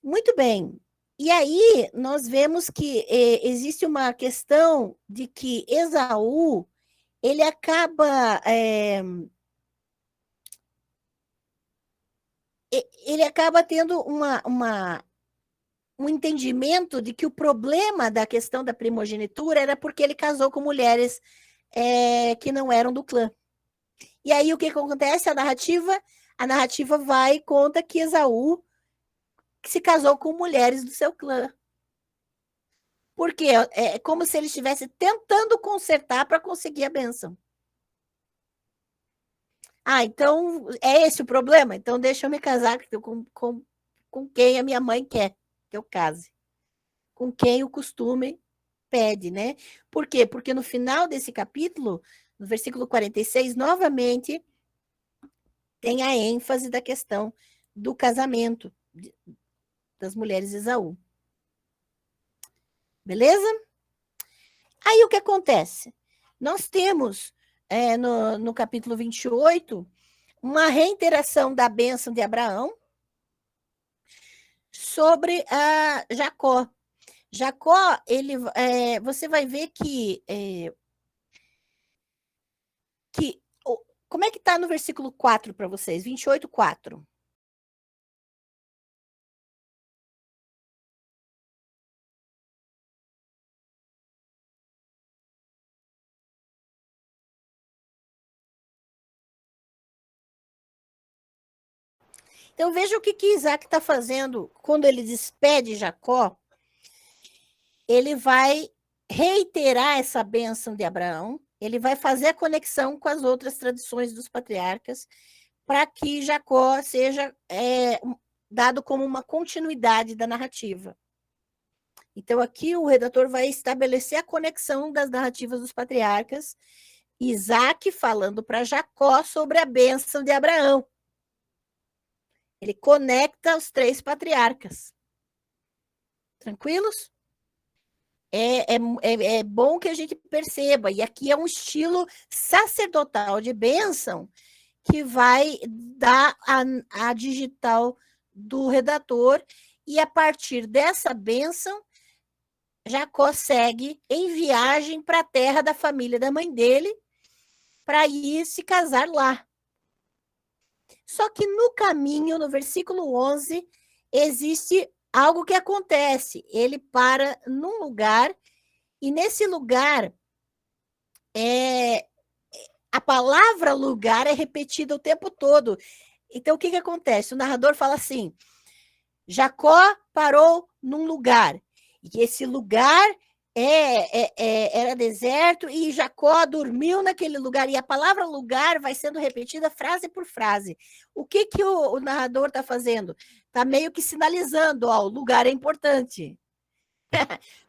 Muito bem. E aí nós vemos que existe uma questão de que Esaú ele acaba ele acaba tendo um entendimento de que o problema da questão da primogenitura era porque ele casou com mulheres que não eram do clã. E aí o que acontece? A narrativa vai e conta que Esaú se casou com mulheres do seu clã. Porque é como se ele estivesse tentando consertar para conseguir a bênção. Ah, então é esse o problema? Então deixa eu me casar com quem a minha mãe quer que eu case. Com quem o costume pede, né? Por quê? Porque no final desse capítulo, no versículo 46, novamente tem a ênfase da questão do casamento das mulheres de Esaú. Beleza? Aí o que acontece? Nós temos no capítulo 28 uma reiteração da bênção de Abraão sobre a Jacó. Jacó, você vai ver que como é que está no versículo 4 para vocês? 28, 4. Então veja o que Isaac está fazendo quando ele despede Jacó. Ele vai reiterar essa bênção de Abraão, ele vai fazer a conexão com as outras tradições dos patriarcas, para que Jacó seja dado como uma continuidade da narrativa. Então, aqui o redator vai estabelecer a conexão das narrativas dos patriarcas, Isaac falando para Jacó sobre a bênção de Abraão. Ele conecta os três patriarcas. Tranquilos? É bom que a gente perceba, e aqui é um estilo sacerdotal de bênção que vai dar a digital do redator, e a partir dessa bênção, Jacó segue em viagem para a terra da família da mãe dele, para ir se casar lá. Só que no caminho, no versículo 11, existe algo que acontece. Ele para num lugar, e nesse lugar, a palavra lugar é repetida o tempo todo. Então, o que acontece? O narrador fala assim: Jacó parou num lugar, e esse lugar era deserto, e Jacó dormiu naquele lugar, e a palavra lugar vai sendo repetida frase por frase. O que o narrador está fazendo? Está meio que sinalizando, ó, o lugar é importante.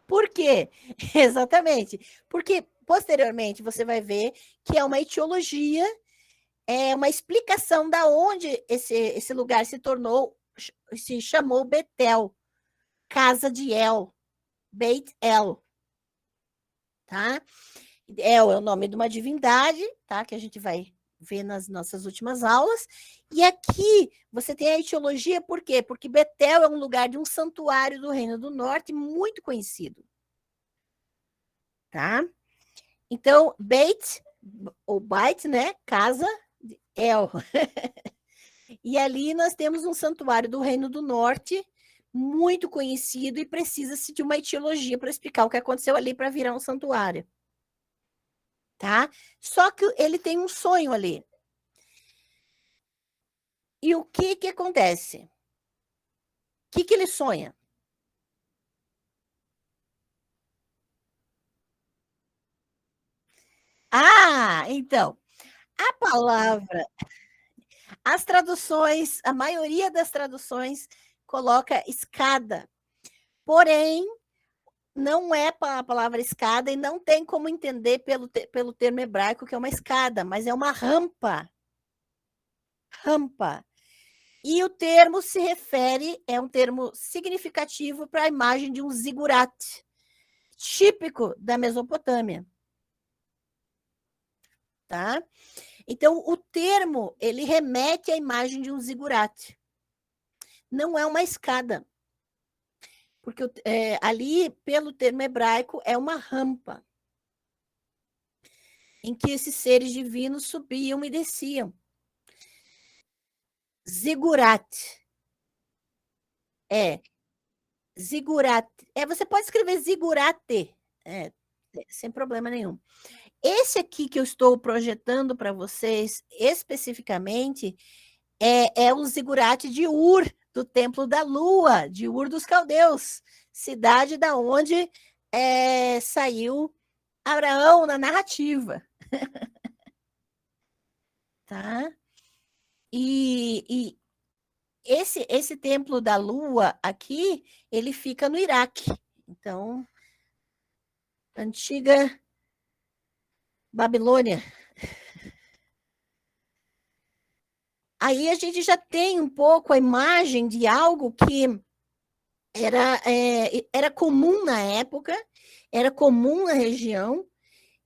Por quê? Exatamente. Porque, posteriormente, você vai ver que é uma etiologia, é uma explicação da onde esse lugar se chamou Betel, casa de El, Beit El, tá? El é o nome de uma divindade, tá? Que a gente vai ver nas nossas últimas aulas. E aqui você tem a etiologia, por quê? Porque Betel é um lugar de um santuário do Reino do Norte muito conhecido, tá? Então, Beit, ou Beit, né? Casa de El. E ali nós temos um santuário do Reino do Norte, muito conhecido, e precisa-se de uma etiologia para explicar o que aconteceu ali para virar um santuário. Tá? Só que ele tem um sonho ali. E o que acontece? O que ele sonha? Ah, então, a palavra, as traduções, a maioria das traduções coloca escada. Porém, não é a palavra escada, e não tem como entender pelo termo hebraico que é uma escada, mas é uma rampa. Rampa. E o termo se refere, é um termo significativo para a imagem de um zigurat, típico da Mesopotâmia. Tá? Então, o termo, ele remete à imagem de um zigurat. Não é uma escada. porque ali, pelo termo hebraico, é uma rampa em que esses seres divinos subiam e desciam. Zigurat. Zigurat. Você pode escrever zigurate, sem problema nenhum. Esse aqui que eu estou projetando para vocês, especificamente, é o zigurate de Ur, do Templo da Lua, de Ur dos Caldeus, cidade da onde saiu Abraão na narrativa. Tá? E esse Templo da Lua aqui, ele fica no Iraque. Então, antiga Babilônia. Aí a gente já tem um pouco a imagem de algo que era comum na época, era comum na região,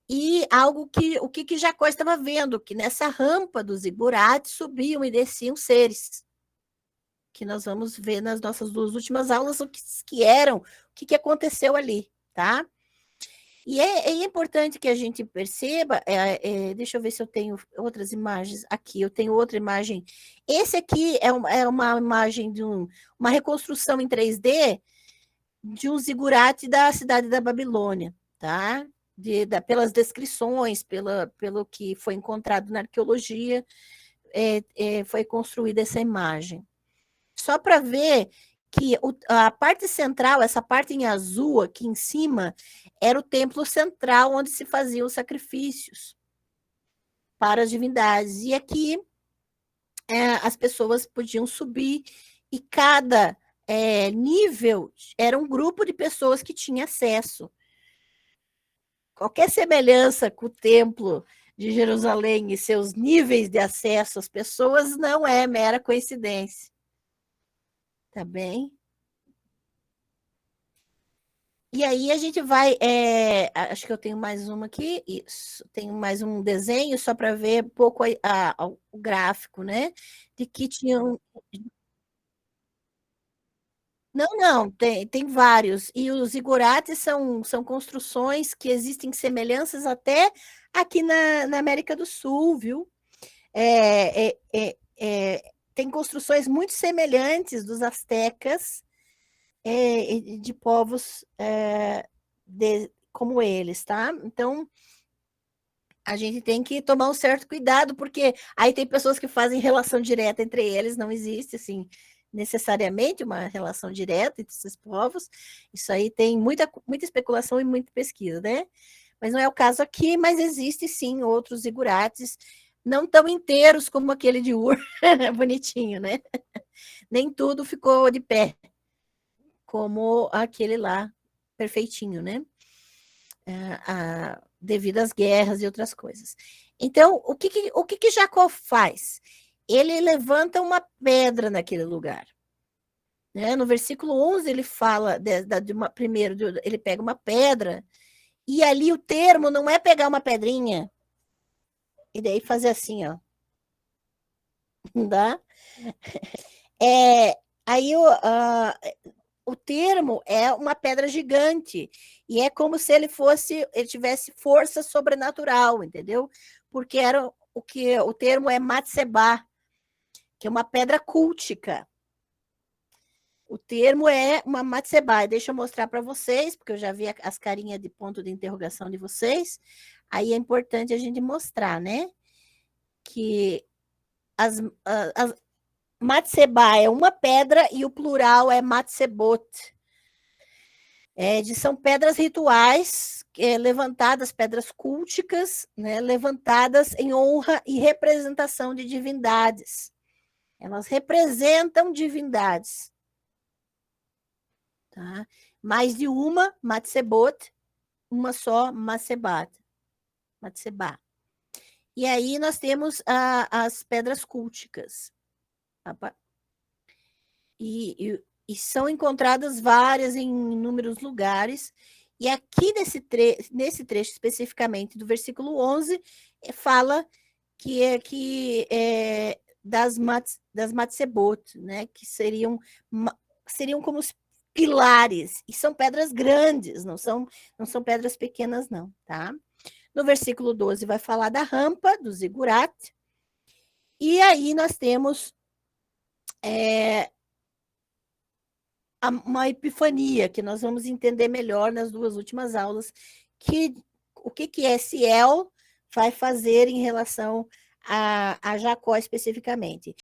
e algo que o que Jacó estava vendo, que nessa rampa dos zigurates subiam e desciam seres, que nós vamos ver nas nossas duas últimas aulas o que eram, o que aconteceu ali, tá? E é importante que a gente perceba, deixa eu ver se eu tenho outras imagens aqui, eu tenho outra imagem. Esse aqui é uma imagem de uma reconstrução em 3D de um zigurate da cidade da Babilônia, tá? Pelas descrições, pelo que foi encontrado na arqueologia, foi construída essa imagem. Só para ver que a parte central, essa parte em azul aqui em cima, era o templo central onde se faziam os sacrifícios para as divindades. E aqui as pessoas podiam subir e cada nível era um grupo de pessoas que tinha acesso. Qualquer semelhança com o templo de Jerusalém e seus níveis de acesso às pessoas não é mera coincidência. Tá bem? E aí a gente vai. Acho que eu tenho mais uma aqui. Isso. Tenho mais um desenho só para ver um pouco o gráfico, né? De que tinham. Não, tem vários. E os zigurates são construções que existem semelhanças até aqui na América do Sul, viu? Tem construções muito semelhantes dos astecas, de povos como eles, tá? Então, a gente tem que tomar um certo cuidado, porque aí tem pessoas que fazem relação direta entre eles, não existe, assim, necessariamente uma relação direta entre esses povos. Isso aí tem muita especulação e muita pesquisa, né? Mas não é o caso aqui, mas existe sim outros zigurates, não tão inteiros como aquele de Ur, bonitinho, né? Nem tudo ficou de pé, como aquele lá, perfeitinho, né? Devido às guerras e outras coisas. Então, o que Jacó faz? Ele levanta uma pedra naquele lugar. Né? No versículo 11, ele fala, primeiro, ele pega uma pedra, e ali o termo não é pegar uma pedrinha, e daí fazer assim, ó. Tá? Aí o termo é uma pedra gigante, e é como se ele tivesse força sobrenatural, entendeu? Porque era o termo é Matsebá, que é uma pedra cultica. O termo é uma Matsebá. Deixa eu mostrar para vocês, porque eu já vi as carinhas de ponto de interrogação de vocês. Aí é importante a gente mostrar, né? Que as Matsebá é uma pedra e o plural é Matsebot. São pedras rituais levantadas, pedras culticas, né, levantadas em honra e representação de divindades. Elas representam divindades. Tá? Mais de uma, Matsebot, uma só, Matsebá. E aí nós temos as pedras culticas. E são encontradas várias em inúmeros lugares. E aqui nesse trecho especificamente do versículo 11, fala das Matsebot, né? Que seriam como pilares, e são pedras grandes, não são pedras pequenas não, tá? No versículo 12 vai falar da rampa, do zigurat, e aí nós temos uma epifania, que nós vamos entender melhor nas duas últimas aulas, o que esse El vai fazer em relação a Jacó especificamente.